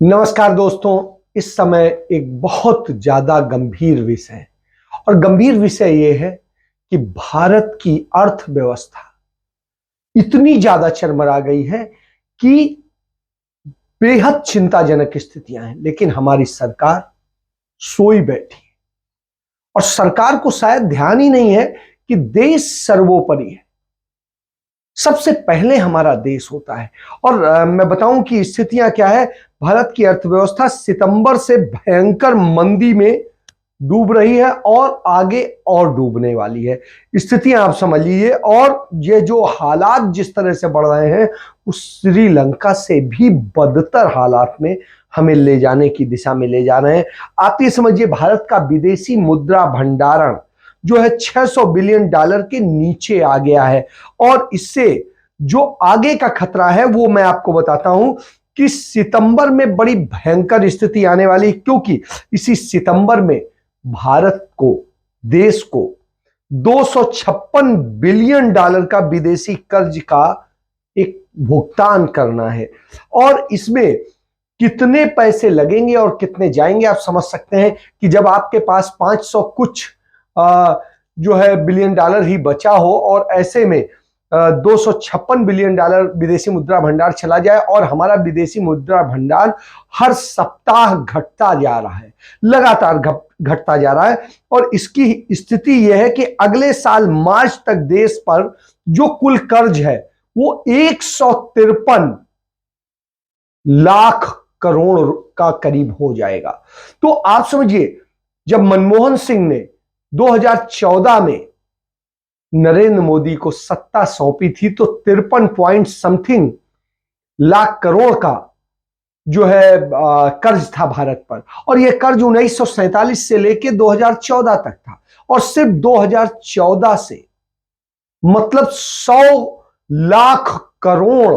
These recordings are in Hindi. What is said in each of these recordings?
नमस्कार दोस्तों। इस समय एक बहुत ज्यादा गंभीर विषय है और गंभीर विषय यह है कि भारत की अर्थव्यवस्था इतनी ज्यादा चरमरा गई है कि बेहद चिंताजनक स्थितियां हैं, लेकिन हमारी सरकार सोई बैठी है और सरकार को शायद ध्यान ही नहीं है कि देश सर्वोपरि है। सबसे पहले हमारा देश होता है। और मैं बताऊं कि स्थितियां क्या है। भारत की अर्थव्यवस्था सितंबर से भयंकर मंदी में डूब रही है और आगे और डूबने वाली है। स्थितियां आप समझ लीजिए। और ये जो हालात जिस तरह से बढ़ रहे हैं, उस श्रीलंका से भी बदतर हालात में हमें ले जाने की दिशा में ले जा रहे हैं। आप ये समझिए, भारत का विदेशी मुद्रा भंडारण जो है 600 बिलियन डॉलर के नीचे आ गया है। और इससे जो आगे का खतरा है वो मैं आपको बताता हूं कि सितंबर में बड़ी भयंकर स्थिति आने वाली, क्योंकि इसी सितंबर में भारत को, देश को 256 बिलियन डॉलर का विदेशी कर्ज का एक भुगतान करना है। और इसमें कितने पैसे लगेंगे और कितने जाएंगे आप समझ सकते हैं कि जब आपके पास 500 कुछ जो है बिलियन डॉलर ही बचा हो और ऐसे में 256 बिलियन डॉलर विदेशी मुद्रा भंडार चला जाए और हमारा विदेशी मुद्रा भंडार हर सप्ताह घटता जा रहा है, लगातार घटता जा रहा है। और इसकी स्थिति यह है कि अगले साल मार्च तक देश पर जो कुल कर्ज है वो 153 लाख करोड़ का करीब हो जाएगा। तो आप समझिए, जब मनमोहन सिंह ने 2014 में नरेंद्र मोदी को सत्ता सौंपी थी तो 53 पॉइंट समथिंग लाख करोड़ का जो है कर्ज था भारत पर। और यह कर्ज 1947 से लेकर 2014 तक था। और सिर्फ 2014 से मतलब 100 लाख करोड़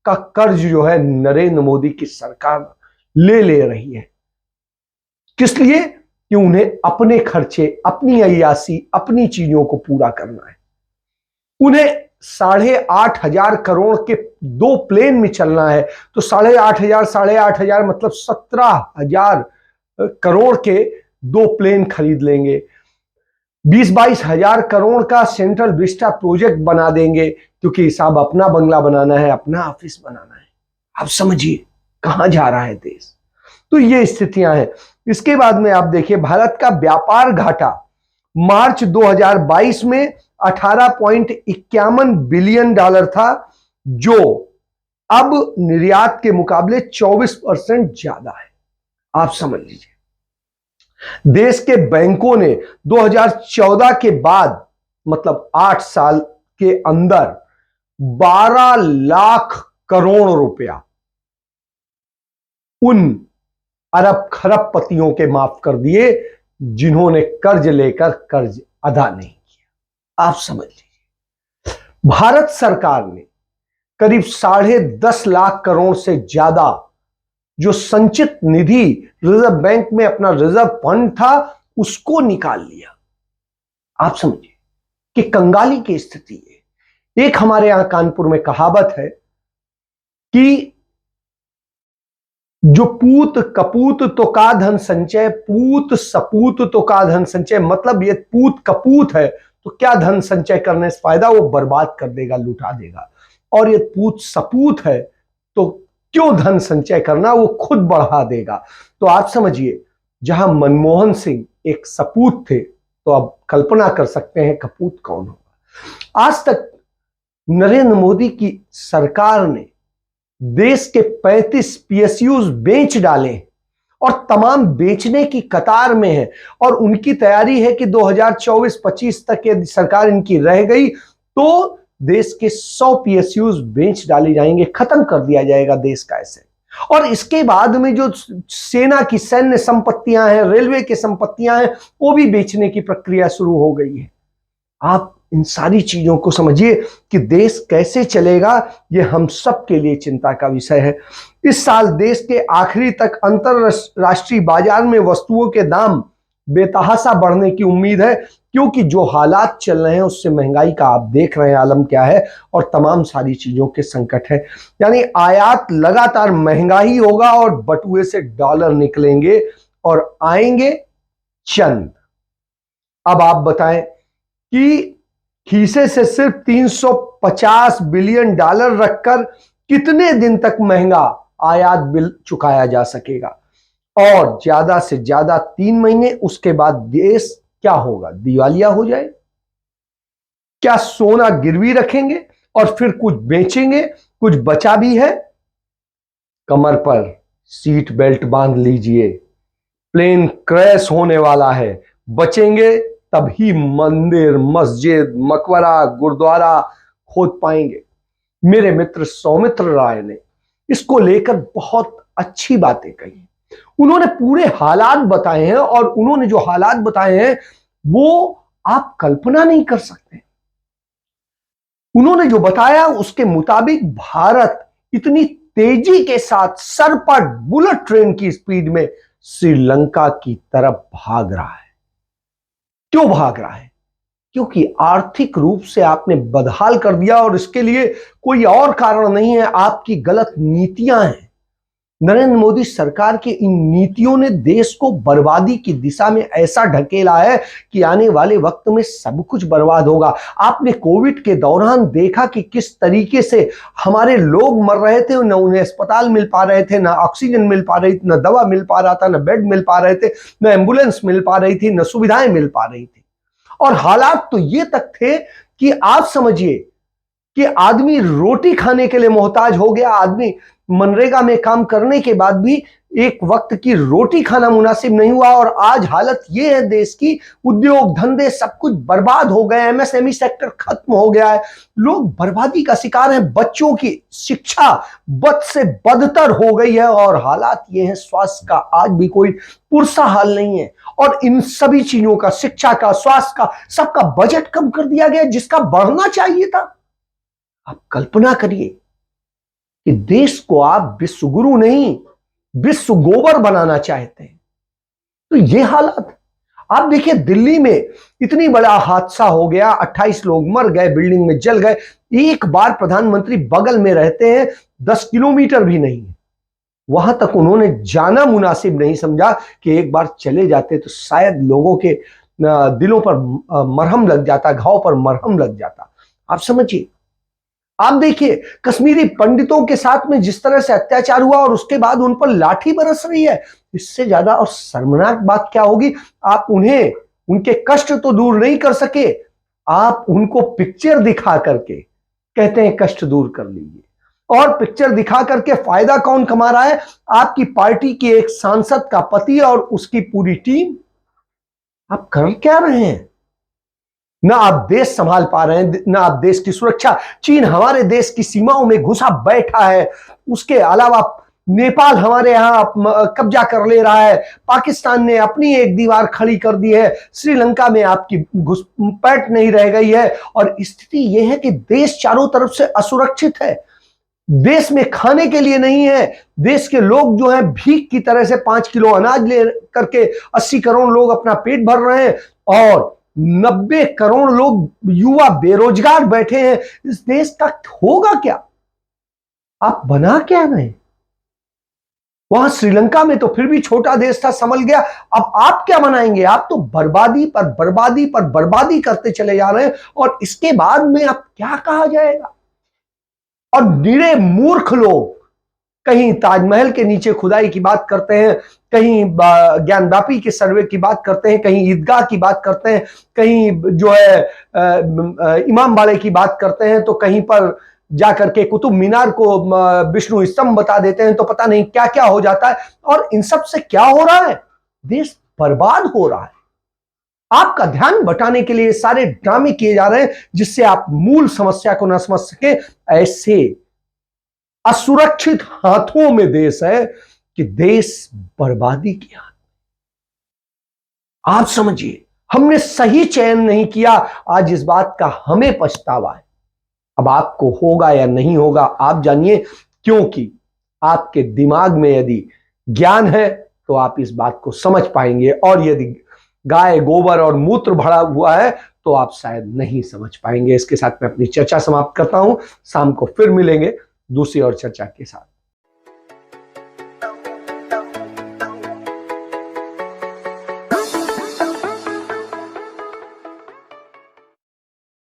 का कर्ज जो है नरेंद्र मोदी की सरकार ले रही है। किस लिए? कि उन्हें अपने खर्चे, अपनी अय्यासी, अपनी चीजों को पूरा करना है। उन्हें 8,500 करोड़ के 2 प्लेन में चलना है तो 8,500 मतलब 17,000 करोड़ के 2 प्लेन खरीद लेंगे। 20-22 हजार करोड़ का सेंट्रल विस्टा प्रोजेक्ट बना देंगे, क्योंकि साहब अपना बंगला बनाना है, अपना ऑफिस बनाना है। आप समझिए कहां जा रहा है देश। तो ये स्थितियां हैं। इसके बाद में आप देखिए, भारत का व्यापार घाटा मार्च 2022 में 18.51 बिलियन डॉलर था, जो अब निर्यात के मुकाबले 24% ज्यादा है। आप समझ लीजिए, देश के बैंकों ने 2014 के बाद मतलब 8 साल के अंदर 12 लाख करोड़ रुपया उन अरब खरबपतियों के माफ कर दिए जिन्होंने कर्ज लेकर कर्ज अदा नहीं किया। आप समझ लीजिए, भारत सरकार ने करीब 10.5 लाख करोड़ से ज्यादा जो संचित निधि रिजर्व बैंक में अपना रिजर्व फंड था उसको निकाल लिया। आप समझिए कि कंगाली की स्थिति है। एक हमारे यहां कानपुर में कहावत है कि जो पूत कपूत तो का धन संचय, पूत सपूत तो का धन संचय। मतलब ये पूत कपूत है तो क्या धन संचय करने से फायदा, वो बर्बाद कर देगा, लुटा देगा। और ये पूत सपूत है तो क्यों धन संचय करना, वो खुद बढ़ा देगा। तो आप समझिए, जहां मनमोहन सिंह एक सपूत थे तो अब कल्पना कर सकते हैं कपूत कौन होगा। आज तक नरेंद्र मोदी की सरकार ने देश के 35 पीएसयूज बेच डाले और तमाम बेचने की कतार में है। और उनकी तैयारी है कि 2024-25 तक यदि सरकार इनकी रह गई तो देश के 100 पीएसयूज बेच डाले जाएंगे, खत्म कर दिया जाएगा देश का ऐसे। और इसके बाद में जो सेना की सैन्य संपत्तियां हैं, रेलवे की संपत्तियां हैं, वो भी बेचने की प्रक्रिया शुरू हो गई है। आप इन सारी चीजों को समझिए कि देश कैसे चलेगा, ये हम सब के लिए चिंता का विषय है। इस साल देश के आखिरी तक अंतरराष्ट्रीय बाजार में वस्तुओं के दाम बेतहाशा बढ़ने की उम्मीद है, क्योंकि जो हालात चल रहे हैं उससे महंगाई का आप देख रहे हैं आलम क्या है, और तमाम सारी चीजों के संकट है। यानी आयात लगातार महंगा ही होगा और बटुए से डॉलर निकलेंगे और आएंगे चंद। अब आप बताएं कि खीसे से सिर्फ 350 बिलियन डॉलर रखकर कितने दिन तक महंगा आयात बिल चुकाया जा सकेगा, और ज्यादा से ज्यादा 3 महीने, उसके बाद देश क्या होगा, दिवालिया हो जाए। क्या सोना गिरवी रखेंगे और फिर कुछ बेचेंगे, कुछ बचा भी है, कमर पर सीट बेल्ट बांध लीजिए, प्लेन क्रैश होने वाला है, बचेंगे तभी मंदिर, मस्जिद, मकबरा, गुरुद्वारा खोद पाएंगे। मेरे मित्र सौमित्र राय ने इसको लेकर बहुत अच्छी बातें कही। उन्होंने पूरे हालात बताए हैं, और उन्होंने जो हालात बताए हैं वो आप कल्पना नहीं कर सकते। उन्होंने जो बताया उसके मुताबिक भारत इतनी तेजी के साथ सरपट बुलेट ट्रेन की स्पीड में श्रीलंका की तरफ भाग रहा है। क्यों भाग रहा है? क्योंकि आर्थिक रूप से आपने बदहाल कर दिया, और इसके लिए कोई और कारण नहीं है, आपकी गलत नीतियां हैं। नरेंद्र मोदी सरकार की इन नीतियों ने देश को बर्बादी की दिशा में ऐसा ढकेला है कि आने वाले वक्त में सब कुछ बर्बाद होगा। आपने कोविड के दौरान देखा कि किस तरीके से हमारे लोग मर रहे थे, न उन्हें अस्पताल मिल पा रहे थे, न ऑक्सीजन मिल पा रही थी, न दवा मिल पा रहा था, न बेड मिल पा रहे थे, न एम्बुलेंस मिल पा रही थी, न सुविधाएं मिल पा रही थी। और हालात तो ये तक थे कि आप समझिए कि आदमी रोटी खाने के लिए मोहताज हो गया। आदमी मनरेगा में काम करने के बाद भी एक वक्त की रोटी खाना मुनासिब नहीं हुआ, और आज हालत यह है देश की, उद्योग धंधे सब कुछ बर्बाद हो गए, एमएसएमई सेक्टर खत्म हो गया है, लोग बर्बादी का शिकार हैं, बच्चों की शिक्षा बद से बदतर हो गई है, और हालात ये हैं स्वास्थ्य का आज भी कोई पुरसा हाल नहीं है। और इन सभी चीजों का, शिक्षा का, स्वास्थ्य का, सबका बजट कम कर दिया गया जिसका बढ़ना चाहिए था। आप कल्पना करिए कि देश को आप विश्व गुरु नहीं, विश्व गोबर बनाना चाहते हैं, तो ये हालत। आप देखिए दिल्ली में इतनी बड़ा हादसा हो गया, 28 लोग मर गए, बिल्डिंग में जल गए। एक बार प्रधानमंत्री बगल में रहते हैं, 10 किलोमीटर भी नहीं है, वहां तक उन्होंने जाना मुनासिब नहीं समझा कि एक बार चले जाते तो शायद लोगों के दिलों पर मरहम लग जाता, घाव पर मरहम लग जाता। आप समझिए, आप देखिए कश्मीरी पंडितों के साथ में जिस तरह से अत्याचार हुआ, और उसके बाद उन पर लाठी बरस रही है। इससे ज्यादा और शर्मनाक बात क्या होगी? आप उन्हें, उनके कष्ट तो दूर नहीं कर सके, आप उनको पिक्चर दिखा करके कहते हैं कष्ट दूर कर लीजिए। और पिक्चर दिखा करके फायदा कौन कमा रहा है? आपकी पार्टी के एक सांसद का पति और उसकी पूरी टीम। आप कर क्या रहे हैं? ना आप देश संभाल पा रहे हैं, ना आप देश की सुरक्षा। चीन हमारे देश की सीमाओं में घुसा बैठा है, उसके अलावा नेपाल हमारे यहां कब्जा कर ले रहा है, पाकिस्तान ने अपनी एक दीवार खड़ी कर दी है, श्रीलंका में आपकी घुसपैठ नहीं रह गई है, और स्थिति यह है कि देश चारों तरफ से असुरक्षित है। देश में खाने के लिए नहीं है, देश के लोग जो है भीख की तरह से 5 किलो अनाज ले करके 80 करोड़ लोग अपना पेट भर रहे हैं, और 90 करोड़ लोग युवा बेरोजगार बैठे हैं। इस देश का होगा क्या? आप बना क्या रहे? वहां श्रीलंका में तो फिर भी छोटा देश था, संभल गया। अब आप क्या बनाएंगे? आप तो बर्बादी पर बर्बादी पर बर्बादी करते चले जा रहे हैं, और इसके बाद में आप क्या कहा जाएगा? और निरे मूर्ख लोग कहीं ताजमहल के नीचे खुदाई की बात करते हैं, कहीं ज्ञानवापी के सर्वे की बात करते हैं, कहीं ईदगाह की बात करते हैं, कहीं जो है इमामबाड़े की बात करते हैं, तो कहीं पर जाकर के कुतुब मीनार को विष्णु स्तंभ बता देते हैं, तो पता नहीं क्या क्या हो जाता है। और इन सब से क्या हो रहा है? देश बर्बाद हो रहा है। आपका ध्यान बटाने के लिए सारे ड्रामे किए जा रहे हैं, जिससे आप मूल समस्या को न समझ सके। ऐसे असुरक्षित हाथों में देश है कि देश बर्बादी की हाथ। आप समझिए, हमने सही चयन नहीं किया, आज इस बात का हमें पछतावा है। अब आपको होगा या नहीं होगा आप जानिए, क्योंकि आपके दिमाग में यदि ज्ञान है तो आप इस बात को समझ पाएंगे, और यदि गाय गोबर और मूत्र भरा हुआ है तो आप शायद नहीं समझ पाएंगे। इसके साथ मैं अपनी चर्चा समाप्त करता हूं। शाम को फिर मिलेंगे दूसरी और चर्चा के साथ।